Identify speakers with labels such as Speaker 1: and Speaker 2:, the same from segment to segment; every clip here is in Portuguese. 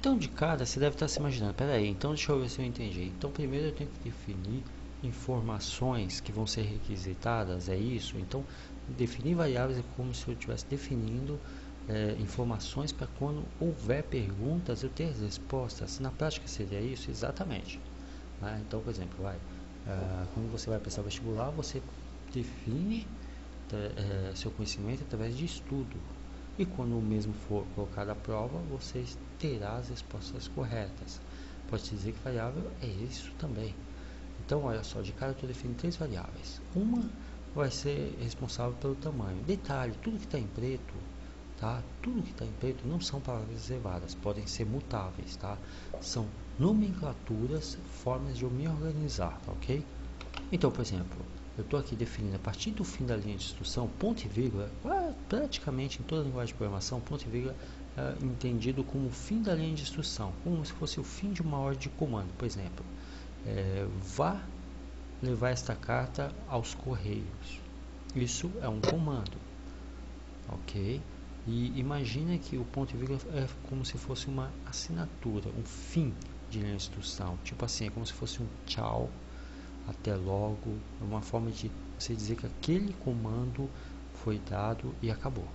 Speaker 1: Então, de cara, você deve estar se imaginando, peraí, então deixa eu ver se eu entendi. Então, primeiro eu tenho que definir informações que vão ser requisitadas, é isso? Então, definir variáveis é como se eu estivesse definindo informações para quando houver perguntas eu ter as respostas. Na prática seria isso? Exatamente. Né? Então, por exemplo, quando você vai prestar vestibular, você define seu conhecimento através de estudo. E quando o mesmo for colocado à prova, você terá as respostas corretas. Pode dizer que variável é isso também. Então, olha só, de cara eu estou definindo 3 variáveis. Uma vai ser responsável pelo tamanho. Detalhe, tudo que está em preto, tá? Tudo que está em preto não são palavras reservadas, podem ser mutáveis, tá? São nomenclaturas, formas de eu me organizar, tá ok? Então, por exemplo, eu estou aqui definindo a partir do fim da linha de instrução, ponto e vírgula, praticamente em toda a linguagem de programação, ponto e vírgula é entendido como o fim da linha de instrução, como se fosse o fim de uma ordem de comando. Por exemplo, vá levar esta carta aos correios. Isso é um comando, ok? E imagina que o ponto e vírgula é como se fosse uma assinatura, um fim de linha de instrução. Tipo assim, é como se fosse um tchau, até logo, é uma forma de você dizer que aquele comando foi dado e acabou.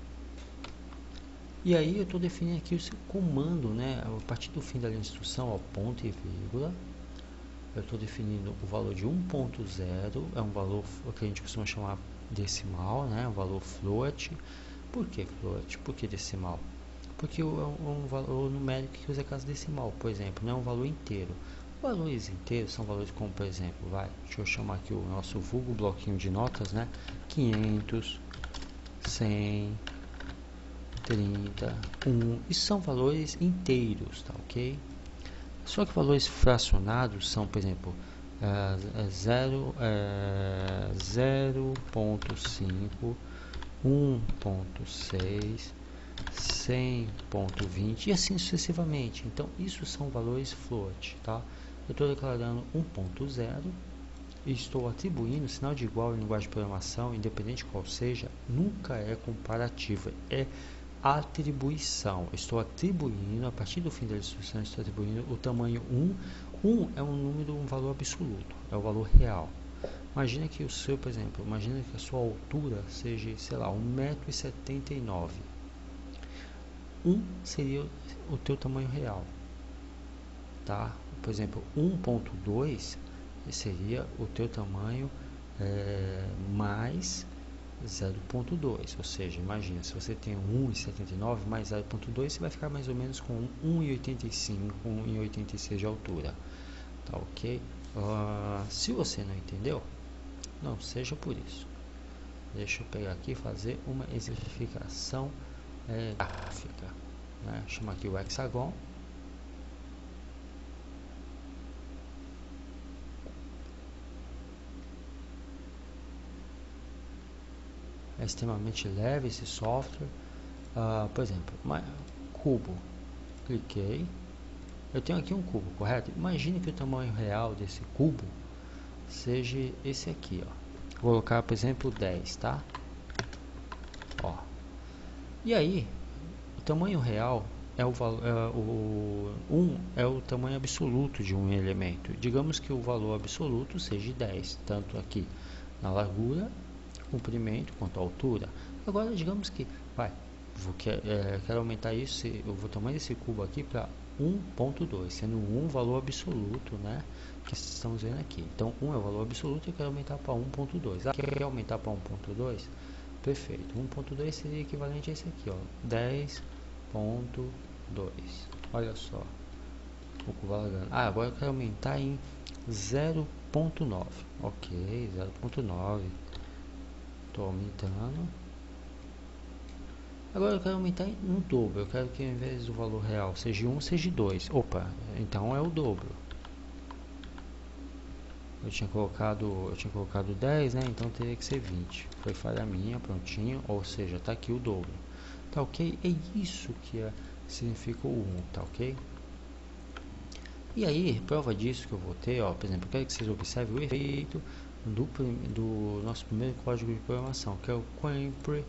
Speaker 1: E aí eu estou definindo aqui o comando, né? A partir do fim da linha de instrução, ó, ponto e vírgula, eu estou definindo o valor de 1.0, é um valor que a gente costuma chamar decimal, né? Um valor float. Por que float? Por que decimal? Porque é um valor numérico que usa casa decimal, por exemplo, não é um valor inteiro. Valores inteiros são valores como, por exemplo, deixa eu chamar aqui o nosso vulgo bloquinho de notas, né? 500, 100, 30, 1. Isso são valores inteiros, tá ok? Só que valores fracionados são, por exemplo, 0.5, 1.6, 100.20 e assim sucessivamente. Então, isso são valores float, tá? Eu estou declarando 1.0 e estou atribuindo sinal de igual em linguagem de programação, independente qual seja, nunca é comparativa, é atribuição. Estou atribuindo, a partir do fim da instrução, estou atribuindo o tamanho 1. 1 é um número, um valor absoluto, é o valor real. Imagina que o seu, por exemplo, imagina que a sua altura seja, sei lá, 1,79 m. 1 seria o teu tamanho real, tá? Por exemplo, 1.2 seria o teu tamanho mais 0.2, ou seja, imagina, se você tem 1,79 mais 0.2, você vai ficar mais ou menos com 1,85, 1,86 de altura, tá ok? Se você não entendeu, não seja por isso. Deixa eu pegar aqui e fazer uma exemplificação gráfica, né? Chama aqui o hexagon. É extremamente leve esse software. Por exemplo, cubo. Cliquei. Eu tenho aqui um cubo, correto? Imagine que o tamanho real desse cubo seja esse aqui, ó. Vou colocar, por exemplo, 10, tá? Ó. E aí, o tamanho real é o valor, 1 é o tamanho absoluto de um elemento. Digamos que o valor absoluto seja 10, tanto aqui na largura, comprimento quanto a altura. Agora, digamos que quero aumentar isso, o tamanho desse cubo aqui para 1.2, sendo 1 valor absoluto, né? Que estamos vendo aqui. Então, 1 é o valor absoluto e eu quero aumentar para 1.2. Quer aumentar para 1.2? Perfeito. 1.2 seria equivalente a esse aqui, ó, 10.2. Olha só. O cubo alargando. Agora eu quero aumentar em 0.9. Ok, 0.9. Estou aumentando. Agora eu quero aumentar no dobro. Eu quero que ao invés do valor real seja 1, seja 2. Opa, então é o dobro. Eu tinha colocado 10, né? Então teria que ser 20. Foi falha minha, prontinho. Ou seja, tá aqui o dobro. Tá ok? É isso que significa o 1, tá ok? E aí, prova disso que eu vou ter, ó, por exemplo, eu quero que vocês observem o efeito do nosso primeiro código de programação, que é o Compre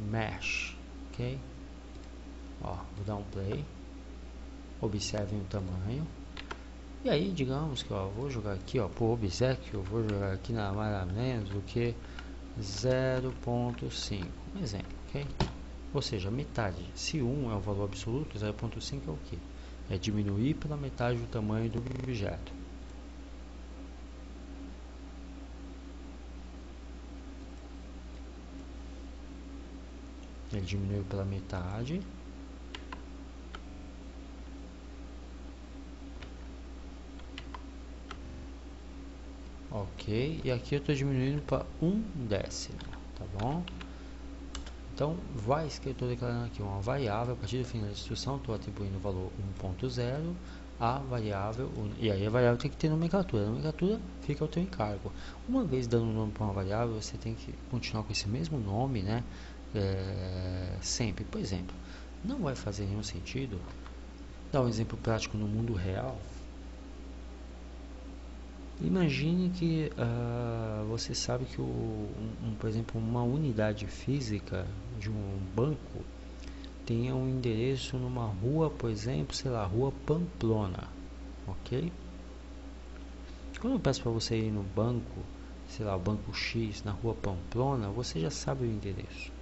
Speaker 1: Mesh, ok? Ó, vou dar um play. Observem o tamanho. E aí, digamos que ó, vou jogar aqui, ó, por obséquio, eu vou jogar aqui nada menos do que 0.5, um exemplo, ok? Ou seja, metade. Se 1 é o valor absoluto, 0.5 é o que? É diminuir pela metade do tamanho do objeto. Ele diminuiu pela metade. Ok, e aqui eu estou diminuindo para 1/10, tá bom? Então, que eu estou declarando aqui uma variável, a partir do fim da instrução, estou atribuindo o valor 1.0 à variável, e aí a variável tem que ter nomenclatura. A nomenclatura fica ao teu encargo. Uma vez dando um nome para uma variável, você tem que continuar com esse mesmo nome, né? Sempre. Por exemplo, não vai fazer nenhum sentido dar um exemplo prático no mundo real. Imagine que você sabe que, por exemplo, uma unidade física de um banco tenha um endereço numa rua, por exemplo, sei lá, rua Pamplona, ok? Quando eu peço para você ir no banco, sei lá, o banco X na rua Pamplona, você já sabe o endereço.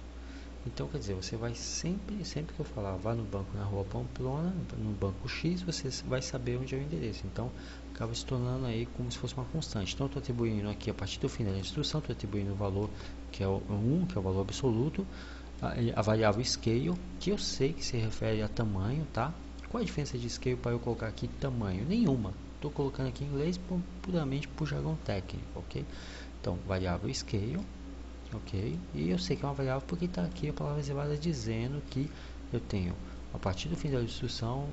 Speaker 1: Então, quer dizer, você vai sempre que eu falar, vá no banco na rua Pamplona, no banco X, você vai saber onde é o endereço. Então, acaba se tornando aí como se fosse uma constante. Então, estou atribuindo aqui, a partir do fim da instrução, estou atribuindo o valor que é o 1, que é o valor absoluto, a variável scale, que eu sei que se refere a tamanho, tá? Qual a diferença de scale para eu colocar aqui tamanho? Nenhuma. Estou colocando aqui em inglês puramente por jargão técnico, ok? Então, variável scale, ok? E eu sei que é uma variável porque está aqui a palavra reservada dizendo que eu tenho, a partir do fim da instrução,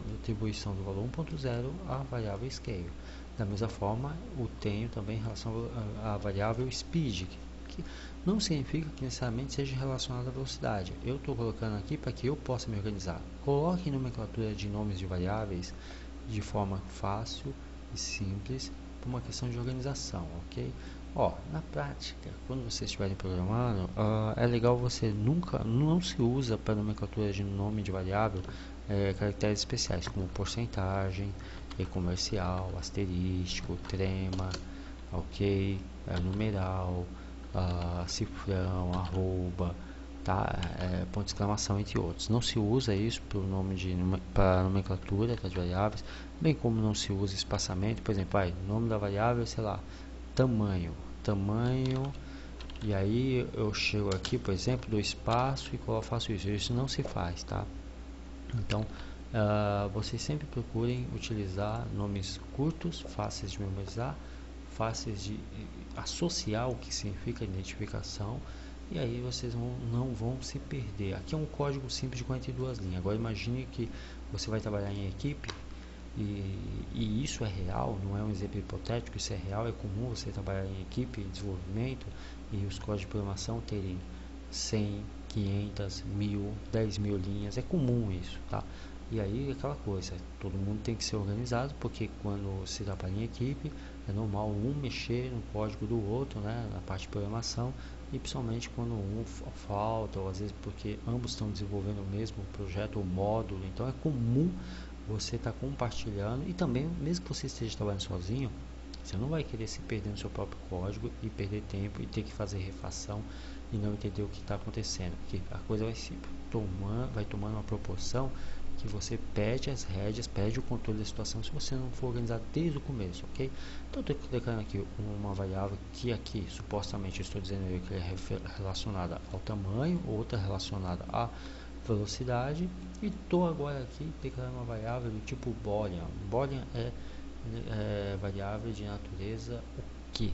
Speaker 1: a atribuição do valor 1.0 à variável scale. Da mesma forma, eu tenho também em relação à variável speed, que não significa que necessariamente seja relacionada à velocidade. Eu estou colocando aqui para que eu possa me organizar. Coloque nomenclatura de nomes de variáveis de forma fácil e simples, por uma questão de organização, ok? Ó, na prática, quando vocês estiverem programando, é legal você não se usa para nomenclatura de nome de variável caracteres especiais como porcentagem, comercial, asterístico, trema, ok, numeral, cifrão, arroba, tá, ponto de exclamação, entre outros. Não se usa isso para nomenclatura, tá, de variáveis, bem como não se usa espaçamento. Por exemplo, nome da variável, sei lá, tamanho, e aí eu chego aqui, por exemplo, do espaço e faço isso não se faz, tá? Então, vocês sempre procurem utilizar nomes curtos, fáceis de memorizar, fáceis de associar o que significa identificação, e aí vocês não vão se perder. Aqui é um código simples de 42 linhas. Agora imagine que você vai trabalhar em equipe, e isso é real, não é um exemplo hipotético, isso é real. É comum você trabalhar em equipe de desenvolvimento e os códigos de programação terem 100, 500, 1000, 10.000 linhas, é comum isso, tá? E aí aquela coisa, todo mundo tem que ser organizado, porque quando se trabalha em equipe, é normal um mexer no código do outro, né, na parte de programação, e principalmente quando um falta, ou às vezes porque ambos estão desenvolvendo o mesmo projeto ou módulo, então é comum você estar compartilhando. E também, mesmo que você esteja trabalhando sozinho, você não vai querer se perder no seu próprio código e perder tempo e ter que fazer refação e não entender o que está acontecendo, porque a coisa vai tomando uma proporção que você perde as rédeas, perde o controle da situação se você não for organizado desde o começo, ok? Então, estou colocando aqui uma variável que aqui, supostamente, eu estou dizendo que é relacionada ao tamanho, outra relacionada à velocidade, e estou agora aqui declarando uma variável do tipo boolean. Boolean é variável de natureza o que?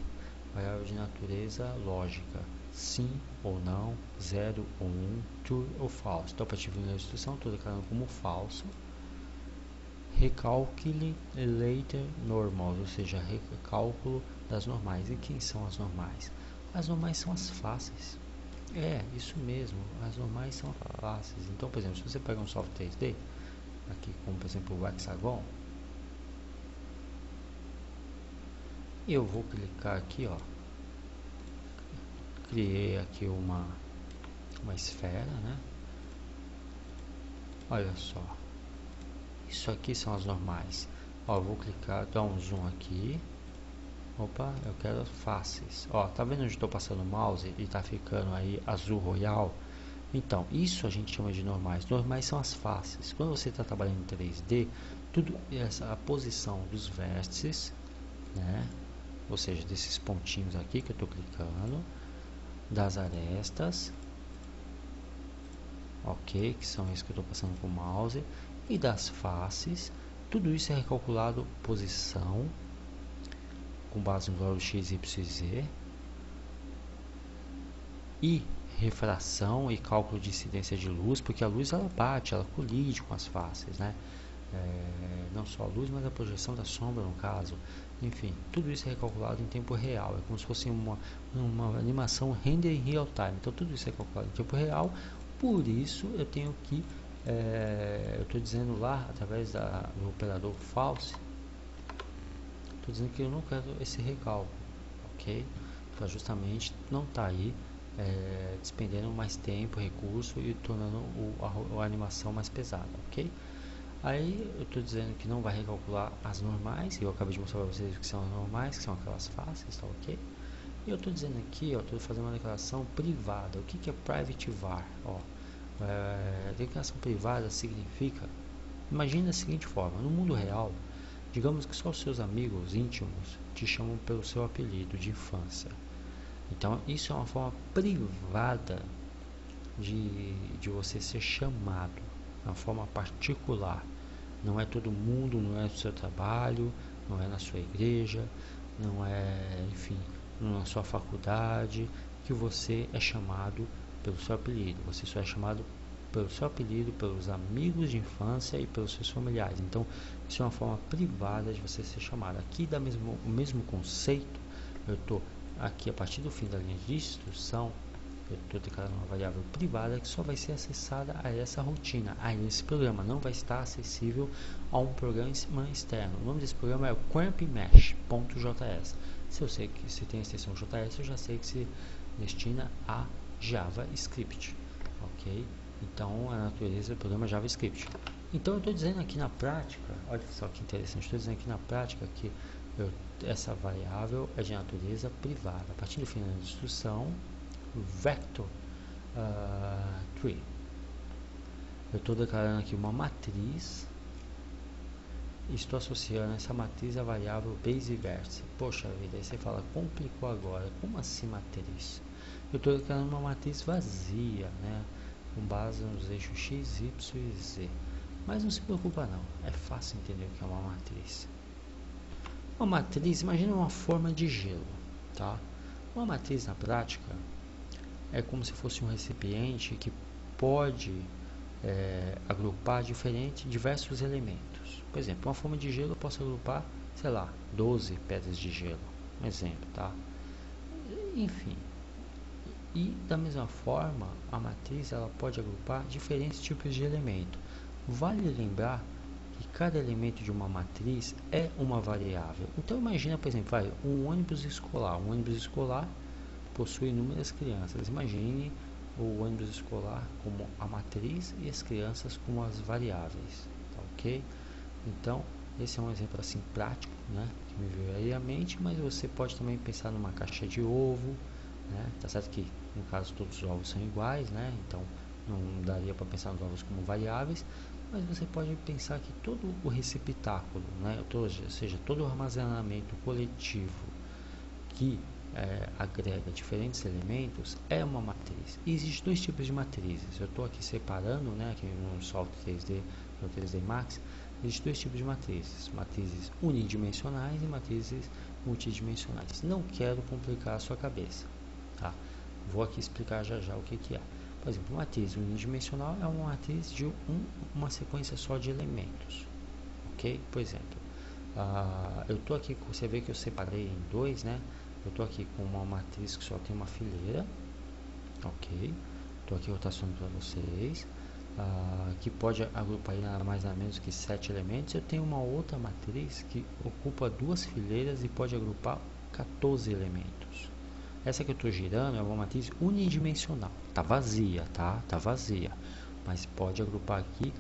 Speaker 1: Variável de natureza lógica, sim ou não, 0 ou 1, true ou false. Então, para ativar a instrução, estou declarando como falso. Recalcule later normals, ou seja, recálculo das normais. E quem são as normais? As normais são as fáceis. Isso mesmo, as normais são fáceis. Então, por exemplo, se você pega um software 3D, aqui como por exemplo o Hexagon, eu vou clicar aqui, ó, criei aqui uma esfera, né? Olha só, isso aqui são as normais. Ó, vou clicar, dar um zoom aqui. Opa, eu quero as faces. Ó, tá vendo onde estou passando o mouse e tá ficando aí azul royal? Então, isso a gente chama de normais. Normais são as faces. Quando você está trabalhando em 3D, tudo essa a posição dos vértices, né? Ou seja, desses pontinhos aqui que eu estou clicando, das arestas, ok, que são esses que eu estou passando com o mouse, e das faces, tudo isso é recalculado posição com base no valor x, y e z, e refração e cálculo de incidência de luz, porque a luz ela bate, ela colide com as faces, né? Não só a luz, mas a projeção da sombra no caso. Enfim, tudo isso é recalculado em tempo real, é como se fosse uma animação render em real time. Então tudo isso é calculado em tempo real, por isso eu tenho que eu estou dizendo lá através do operador false, estou dizendo que eu não quero esse recálculo, ok? Para justamente não estar aí despendendo mais tempo, recurso e tornando a animação mais pesada, ok? Aí eu estou dizendo que não vai recalcular as normais, e eu acabei de mostrar para vocês o que são as normais, que são aquelas faces, tá ok? E eu estou dizendo aqui, ó, estou fazendo uma declaração privada. O que é private var? Ó, declaração privada significa, imagine da seguinte forma, no mundo real, digamos que só os seus amigos íntimos te chamam pelo seu apelido de infância. Então isso é uma forma privada de você ser chamado, uma forma particular. Não é todo mundo, não é no seu trabalho, não é na sua igreja, não é, enfim, na sua faculdade, que você é chamado pelo seu apelido. Você só é chamado pelo seu apelido, pelos amigos de infância e pelos seus familiares. Então, isso é uma forma privada de você ser chamado. Aqui dá o mesmo conceito. Eu estou aqui a partir do fim da linha de instrução. Eu estou declarando uma variável privada que só vai ser acessada a essa rotina, a esse programa. Não vai estar acessível a um programa externo. O nome desse programa é o crampmesh.js. Se eu sei que se tem a extensão JS, eu já sei que se destina a JavaScript, ok? Então, a natureza do programa é JavaScript. Então, eu estou dizendo aqui na prática, olha só que interessante, estou dizendo aqui na prática que essa variável é de natureza privada. A partir do final da instrução, vector tree. Eu estou declarando aqui uma matriz e estou associando essa matriz à variável base e vértice. Poxa vida, aí você fala, complicou agora. Como assim matriz? Eu estou declarando uma matriz vazia, né? Com base nos eixos x, y e z. Mas não se preocupa não, é fácil entender o que é uma matriz. Uma matriz, imagina uma forma de gelo, tá? Uma matriz na prática é como se fosse um recipiente que pode agrupar diversos elementos. Por exemplo, uma forma de gelo eu posso agrupar, sei lá, 12 pedras de gelo, um exemplo, tá? Enfim, e da mesma forma, a matriz ela pode agrupar diferentes tipos de elemento. Vale lembrar que cada elemento de uma matriz é uma variável. Então imagina, por exemplo, um ônibus escolar. Um ônibus escolar possui inúmeras crianças. Imagine o ônibus escolar como a matriz e as crianças como as variáveis, tá ok? Então, esse é um exemplo assim prático, né, que me veio aí à mente, mas você pode também pensar numa caixa de ovo, né? Tá certo que no caso todos os ovos são iguais, né? Então não daria para pensar nos ovos como variáveis, mas você pode pensar que todo o receptáculo, né, ou seja, todo o armazenamento coletivo que agrega diferentes elementos é uma matriz. E existem dois tipos de matrizes. Eu estou aqui separando, né, aqui no Solve 3D, no 3D Max, existem dois tipos de matrizes: matrizes unidimensionais e matrizes multidimensionais. Não quero complicar a sua cabeça, tá? Vou aqui explicar já já o que é. Por exemplo, uma matriz unidimensional é uma matriz de uma sequência só de elementos, ok? Por exemplo, eu estou aqui, você vê que eu separei em dois, né? Eu estou aqui com uma matriz que só tem uma fileira, ok? Estou aqui rotacionando para vocês, que pode agrupar nada mais nada menos que 7 elementos. Eu tenho uma outra matriz que ocupa duas fileiras e pode agrupar 14 elementos. Essa que eu estou girando é uma matriz unidimensional, tá vazia, tá? Tá vazia, mas pode agrupar aqui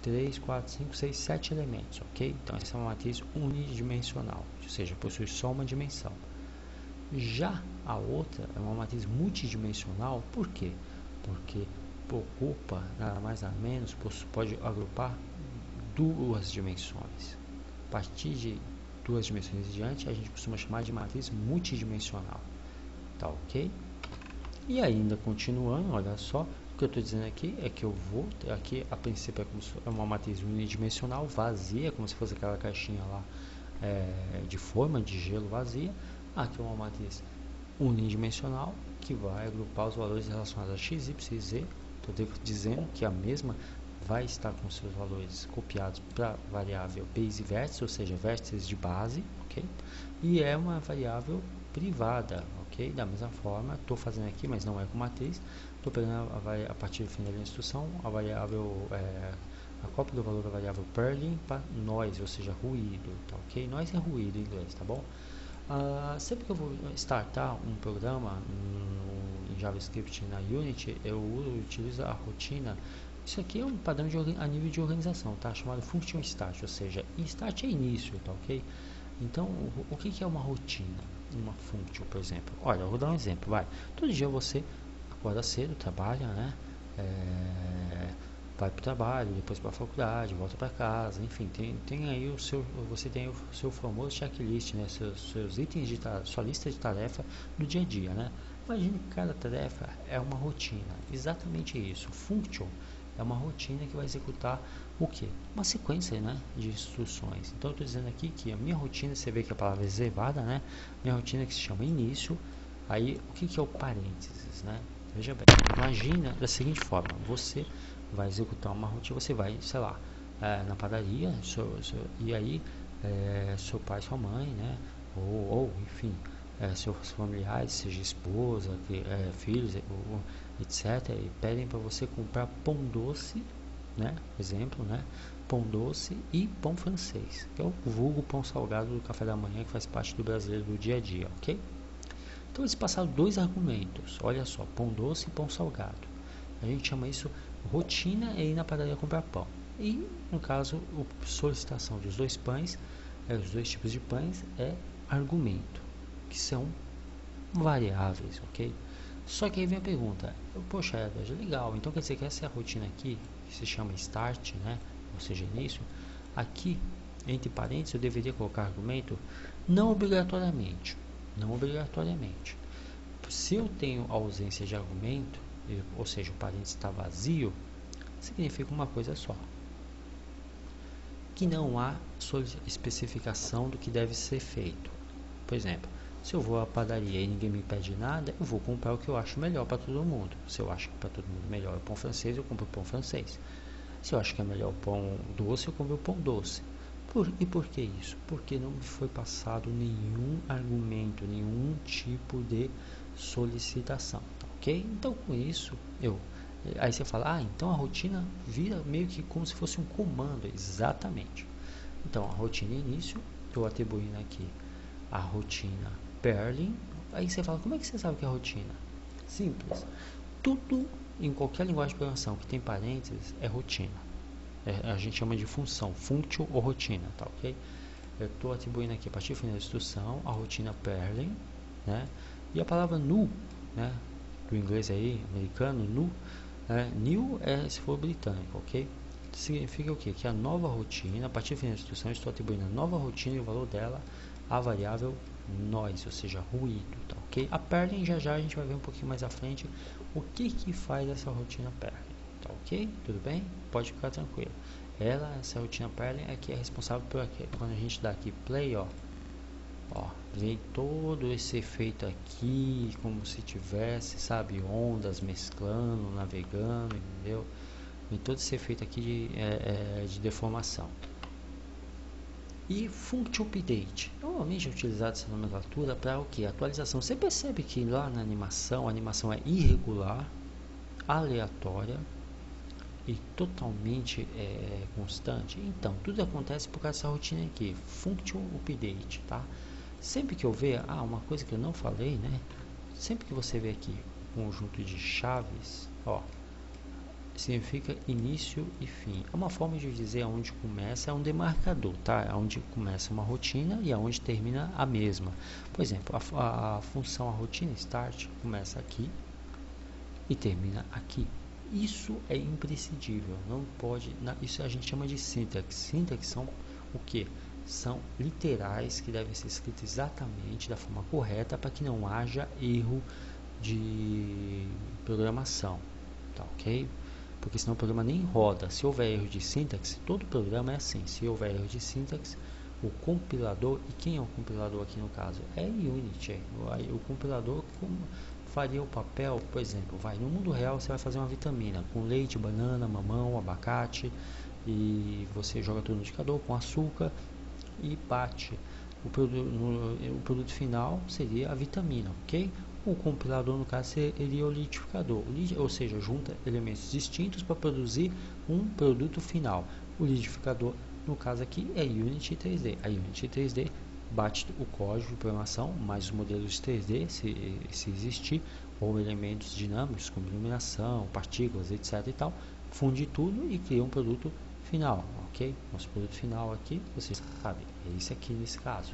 Speaker 1: 3, 4, 5, 6, 7 elementos, ok? Então essa é uma matriz unidimensional, ou seja, possui só uma dimensão. Já a outra é uma matriz multidimensional, por quê? Porque ocupa nada mais nada menos, pode agrupar duas dimensões. A partir de duas dimensões em diante, a gente costuma chamar de matriz multidimensional, tá ok? E ainda continuando, olha só, o que eu estou dizendo aqui é que eu vou, aqui a princípio é como se é uma matriz unidimensional vazia, como se fosse aquela caixinha lá de forma de gelo vazia. Aqui é uma matriz unidimensional que vai agrupar os valores relacionados a x, y e z. Estou dizendo que a mesma vai estar com seus valores copiados para a variável base vértice, ou seja, vértices de base, ok? E é uma variável privada, ok? Da mesma forma, estou fazendo aqui, mas não é com matriz. Estou pegando a partir do fim da instrução a variável, a cópia do valor da variável Perlin para noise, ou seja, ruído, tá ok? Noise é ruído em inglês, tá bom? Sempre que eu vou startar um programa em JavaScript na Unity, eu utilizo a rotina. Isso aqui é um padrão a nível de organização, tá? Chamado function start, ou seja, start é início, tá ok? Então, o que é uma rotina? Uma function, por exemplo. Olha, eu vou dar um exemplo, vai. Todo dia você acorda cedo, trabalha, né? Vai para o trabalho, depois para a faculdade, volta para casa, enfim, tem aí você tem o seu famoso checklist, né? Seus itens de sua lista de tarefa do dia a dia, né? Imagine que cada tarefa é uma rotina, exatamente isso. Function é uma rotina que vai executar o que? Uma sequência, né, de instruções. Então eu estou dizendo aqui que a minha rotina, você vê que a palavra é reservada, né? Minha rotina que se chama início. Aí o que é o parênteses, né? Veja bem, imagina da seguinte forma: você vai executar uma rotina, você vai, sei lá, na padaria, e aí seu pai, sua mãe, né? Ou enfim, seus familiares, seja esposa, filhos, etc., e pedem para você comprar pão doce, né? Exemplo, né? Pão doce e pão francês, que é o vulgo pão salgado do café da manhã, que faz parte do brasileiro do dia a dia, ok? Então eles passaram dois argumentos, olha só, pão doce e pão salgado. A gente chama isso rotina e ir na padaria comprar pão. E no caso, a solicitação dos dois pães, os dois tipos de pães, é argumento, que são variáveis, ok? Só que aí vem a pergunta, poxa, Edward, legal, então quer dizer que essa é a rotina aqui, que se chama start, né? Ou seja, início. Aqui, entre parênteses, eu deveria colocar argumento? Não obrigatoriamente. Não obrigatoriamente. Se eu tenho ausência de argumento, ou seja, o parênteses está vazio, significa uma coisa só: que não há especificação do que deve ser feito. Por exemplo, se eu vou à padaria e ninguém me pede nada, eu vou comprar o que eu acho melhor para todo mundo. Se eu acho que para todo mundo melhor é o pão francês, eu compro o pão francês. Se eu acho que é melhor o pão doce, eu compro o pão doce. E por que isso? Porque não me foi passado nenhum argumento, nenhum tipo de solicitação, tá ok? Então com isso, aí você fala, então a rotina vira meio que como se fosse um comando, exatamente. Então a rotina início, estou atribuindo aqui a rotina Perlin. Aí você fala, como é que você sabe que é rotina? Simples, tudo em qualquer linguagem de programação que tem parênteses é rotina. A gente chama de função, function ou rotina, tá ok? Eu estou atribuindo aqui a partir do final da instrução a rotina Perlin, né? E a palavra new, né? Do inglês aí, americano, new, new se for britânico, ok? Significa o quê? Que a nova rotina, a partir do final da instrução, eu estou atribuindo a nova rotina e o valor dela à variável noise, ou seja, ruído, tá ok? A Perlin já a gente vai ver um pouquinho mais à frente o que faz essa rotina Perlin. Tá ok? Tudo bem? Pode ficar tranquilo. Essa rotina Perlin é que é responsável por aqui. Quando a gente dá aqui play, ó, vem todo esse efeito aqui, como se tivesse, sabe, ondas mesclando, navegando, entendeu? Vem todo esse efeito aqui de deformação. E function update, normalmente é utilizado essa nomenclatura para o que? Atualização. Você percebe que lá na animação, a animação é irregular, aleatória e totalmente constante. Então, tudo acontece por causa dessa rotina aqui, function update, tá? Sempre que eu ver, uma coisa que eu não falei, né? Sempre que você vê aqui um conjunto de chaves, significa início e fim. É uma forma de dizer aonde começa, é um demarcador, tá? É onde começa uma rotina e aonde termina a mesma. Por exemplo, a função, a rotina start começa aqui e termina aqui. Isso é imprescindível, não pode, isso a gente chama de sintaxe. Sintaxe são o que? São literais que devem ser escritos exatamente da forma correta para que não haja erro de programação, tá ok? Porque senão o programa nem roda. Se houver erro de sintaxe, todo programa é assim. Se houver erro de sintaxe, o compilador, e quem é o compilador aqui no caso? É Unity. O compilador faria o papel, por exemplo, no mundo real você vai fazer uma vitamina com leite, banana, mamão, abacate, e você joga tudo no liquidificador com açúcar e bate. O produto final seria a vitamina, ok? O compilador, no caso, seria o liquidificador, ou seja, junta elementos distintos para produzir um produto final. O liquidificador, no caso aqui, é Unity 3D. A Unity 3D bate o código de programação, mais os modelos 3D, se existir, ou elementos dinâmicos, como iluminação, partículas, etc. e tal, funde tudo e cria um produto final, ok? Nosso produto final aqui, você sabe, é esse aqui nesse caso,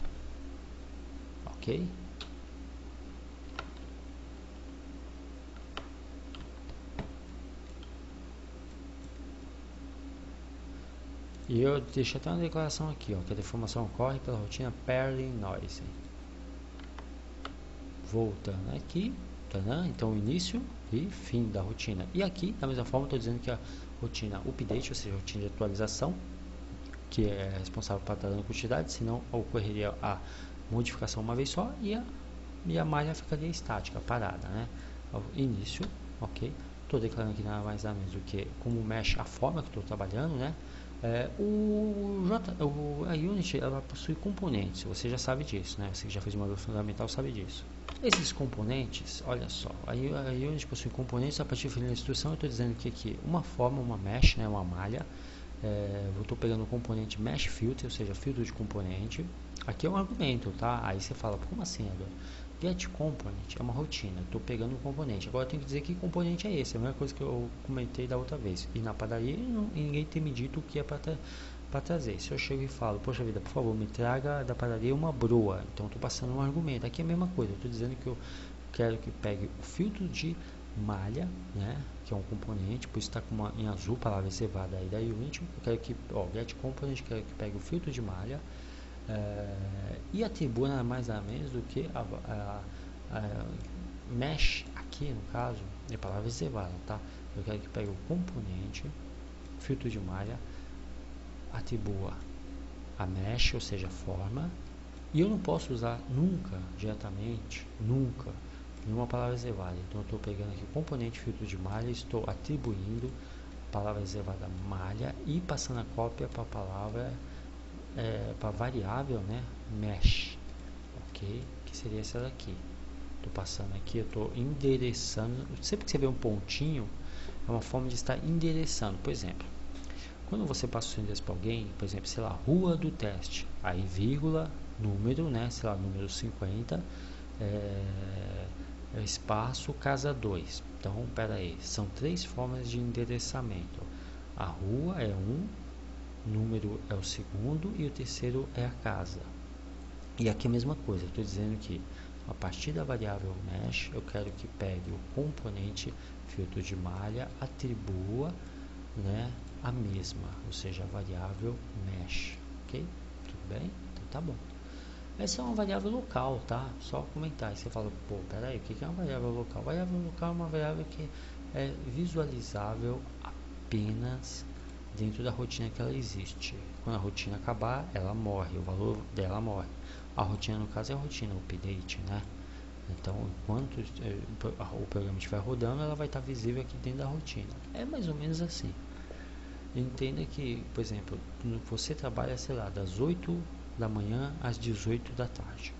Speaker 1: ok? E eu deixo até uma declaração aqui, ó, que a deformação ocorre pela rotina pairing noise. Voltando aqui, então início e fim da rotina. E aqui, da mesma forma, estou dizendo que a rotina update, ou seja, a rotina de atualização, que é responsável para estar dando quantidade, senão ocorreria a modificação uma vez só e a malha ficaria estática, parada, né? Início, ok? Estou declarando aqui nada mais nada menos do que como mexe a forma que estou trabalhando, né? A Unity ela possui componentes, você já sabe disso, né? Você que já fez uma fundamental sabe disso. Esses componentes, olha só, a Unity possui componentes a partir da instrução. Eu estou dizendo que aqui uma forma, uma mesh, né, uma malha. Eu estou pegando o componente mesh filter, ou seja, filtro de componente. Aqui é um argumento, tá? Aí você fala, como assim, Eduardo? Get component é uma rotina, estou pegando um componente. Agora eu tenho que dizer que componente é esse, é a mesma coisa que eu comentei da outra vez. E na padaria ninguém tem me dito o que é para trazer. Se eu chego e falo, poxa vida, por favor, me traga da padaria uma broa. Então estou passando um argumento. Aqui é a mesma coisa, eu estou dizendo que eu quero que pegue o filtro de malha, né, que é um componente, por isso está em azul, palavra reservada aí da Unity. Eu quero que, get component, quero que pegue o filtro de malha e atribua nada mais nada menos do que a mesh, aqui no caso, é palavra reservada, tá? Eu quero que pegue o componente, filtro de malha, atribua a mesh, ou seja, a forma, e eu não posso usar nunca, diretamente, nunca, nenhuma palavra reservada. Então eu estou pegando aqui o componente filtro de malha, estou atribuindo a palavra reservada malha e passando a cópia para a palavra, para a variável, né, mesh, ok? Que seria essa daqui. Estou passando aqui, eu estou endereçando. Sempre que você vê um pontinho, é uma forma de estar endereçando. Por exemplo, quando você passa o seu endereço para alguém, por exemplo, sei lá, rua do teste, aí vírgula, número, né, sei lá, número 50, espaço, casa 2. Então, pera aí, são 3 formas de endereçamento. A rua é um, número é o segundo e o terceiro é a casa. E aqui a mesma coisa, eu estou dizendo que a partir da variável mesh, eu quero que pegue o componente filtro de malha, atribua, né, a mesma, ou seja, a variável mesh, ok? Tudo bem? Então tá bom. Essa é uma variável local, tá? Só comentar. Aí você fala, pô, peraí, o que é uma variável local? Variável local é uma variável que é visualizável apenas dentro da rotina que ela existe. Quando a rotina acabar, ela morre, o valor dela morre. A rotina, no caso, é a rotina, o update, né? Então, enquanto o programa estiver rodando, ela vai estar visível aqui dentro da rotina. É mais ou menos assim. Entenda que, por exemplo, você trabalha, sei lá, das 8 da manhã às 18 da tarde.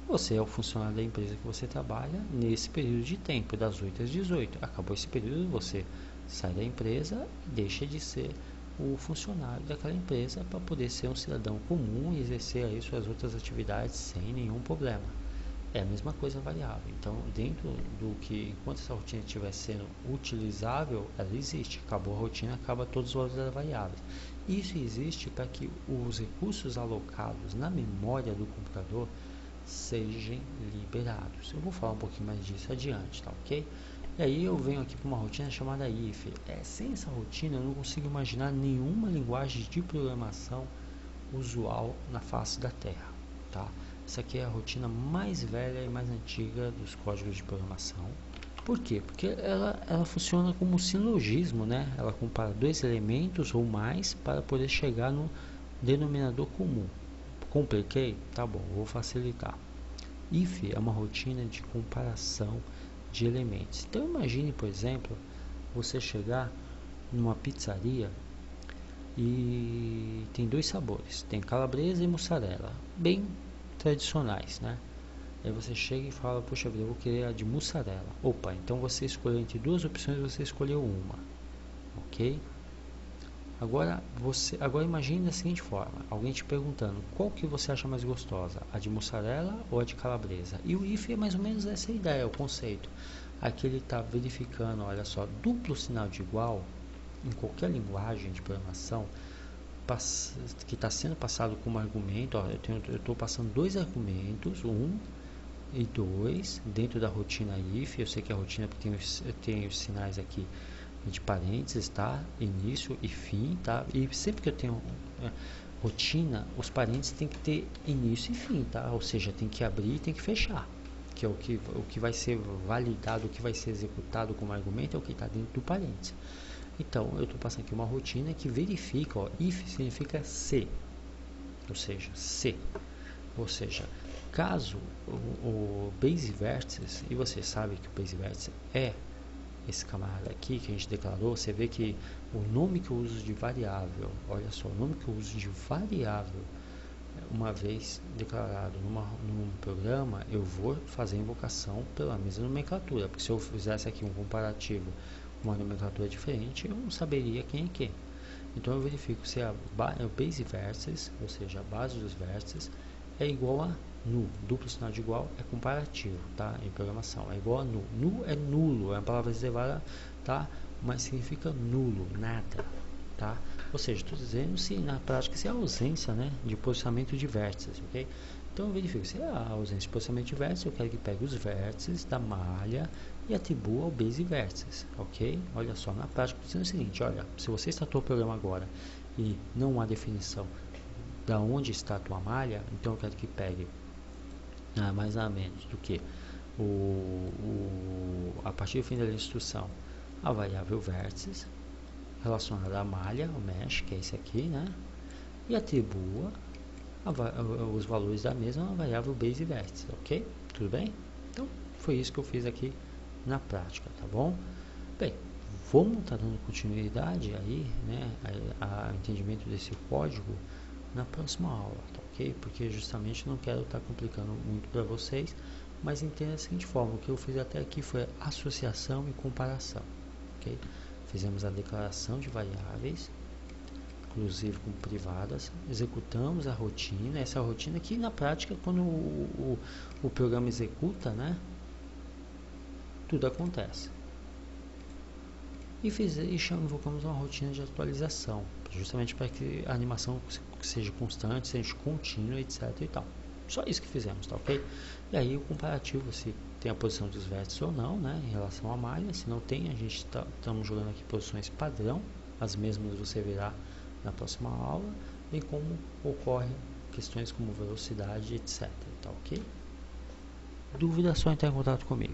Speaker 1: Você é o funcionário da empresa que você trabalha nesse período de tempo, das 8 às 18. Acabou esse período, você sai da empresa e deixa de ser o funcionário daquela empresa para poder ser um cidadão comum e exercer aí suas outras atividades sem nenhum problema. é a mesma coisa a variável. Então, dentro do que, enquanto essa rotina estiver sendo utilizável, ela existe. Acabou a rotina, acaba todos os valores das variáveis. Isso existe para que os recursos alocados na memória do computador sejam liberados. Eu vou falar um pouquinho mais disso adiante, tá ok? E aí eu venho aqui para uma rotina chamada if. Sem essa rotina eu não consigo imaginar nenhuma linguagem de programação usual na face da Terra, tá? Essa aqui é a rotina mais velha e mais antiga dos códigos de programação. Por quê? Porque ela funciona como um silogismo, né? Ela compara dois elementos ou mais para poder chegar no denominador comum. Compliquei? Tá bom, vou facilitar. If é uma rotina de comparação de elementos. Então imagine, por exemplo, você chegar numa pizzaria e tem dois sabores, tem calabresa e mussarela, bem tradicionais, né? Aí você chega e fala, poxa vida, eu vou querer a de mussarela. Opa, então você escolheu entre duas opções, você escolheu uma, ok? Agora imagine da seguinte forma, alguém te perguntando, qual que você acha mais gostosa, a de mussarela ou a de calabresa? E o if é mais ou menos essa ideia, o conceito. Aqui ele está verificando, olha só, duplo sinal de igual, em qualquer linguagem de programação, que está sendo passado como argumento, ó, eu estou passando dois argumentos, 1 e 2, dentro da rotina if. Eu sei que a rotina tem os sinais aqui de parênteses, tá? Início e fim, tá? E sempre que eu tenho rotina, os parênteses tem que ter início e fim, tá? Ou seja, tem que abrir e tem que fechar, que é o que vai ser validado, o que vai ser executado como argumento é o que está dentro do parênteses. Então, eu estou passando aqui uma rotina que verifica, ó, if significa se, ou seja, caso o base vértices, e você sabe que o base vértice é esse camarada aqui que a gente declarou, você vê que o nome que eu uso de variável, olha só, o nome que eu uso de variável, uma vez declarado num programa, eu vou fazer a invocação pela mesma nomenclatura, porque se eu fizesse aqui um comparativo com uma nomenclatura diferente, eu não saberia quem é quem. Então eu verifico se a base vértices, ou seja, a base dos vértices, é igual a nu. Duplo sinal de igual é comparativo, tá? Em programação é igual a nu. Nu é nulo, é uma palavra reservada, tá? Mas significa nulo, nada, tá? Ou seja, estou dizendo se na prática se é a ausência, né, de posicionamento de vértices, ok? Então eu verifico se é a ausência de posicionamento de vértices, eu quero que pegue os vértices da malha e atribua ao base vértices, ok? Olha só, na prática estou dizendo o seguinte, olha, se você startou o programa agora e não há definição da onde está a tua malha, então eu quero que pegue mais ou menos do que a partir do fim da instrução a variável vértices relacionada à malha, o mesh, que é esse aqui, né? E atribua os valores da mesma variável base vértices, ok? Tudo bem? Então, foi isso que eu fiz aqui na prática, tá bom? Bem, vamos estar dando continuidade aí, né, a entendimento desse código na próxima aula, tá ok? Porque justamente não quero estar complicando muito para vocês, mas entenda da seguinte forma, o que eu fiz até aqui foi associação e comparação, ok? Fizemos a declaração de variáveis, inclusive com privadas, executamos a rotina, essa rotina que na prática quando o programa executa, né, tudo acontece. E invocamos uma rotina de atualização, justamente para que a animação seja constante, seja contínua, etc. e tal. Só isso que fizemos, tá ok? E aí o comparativo, se tem a posição dos vértices ou não, né, em relação à malha. Se não tem, a gente estamos jogando aqui posições padrão, as mesmas você verá na próxima aula, bem como ocorrem questões como velocidade, etc. Tá ok? Dúvida, é só entrar em contato comigo.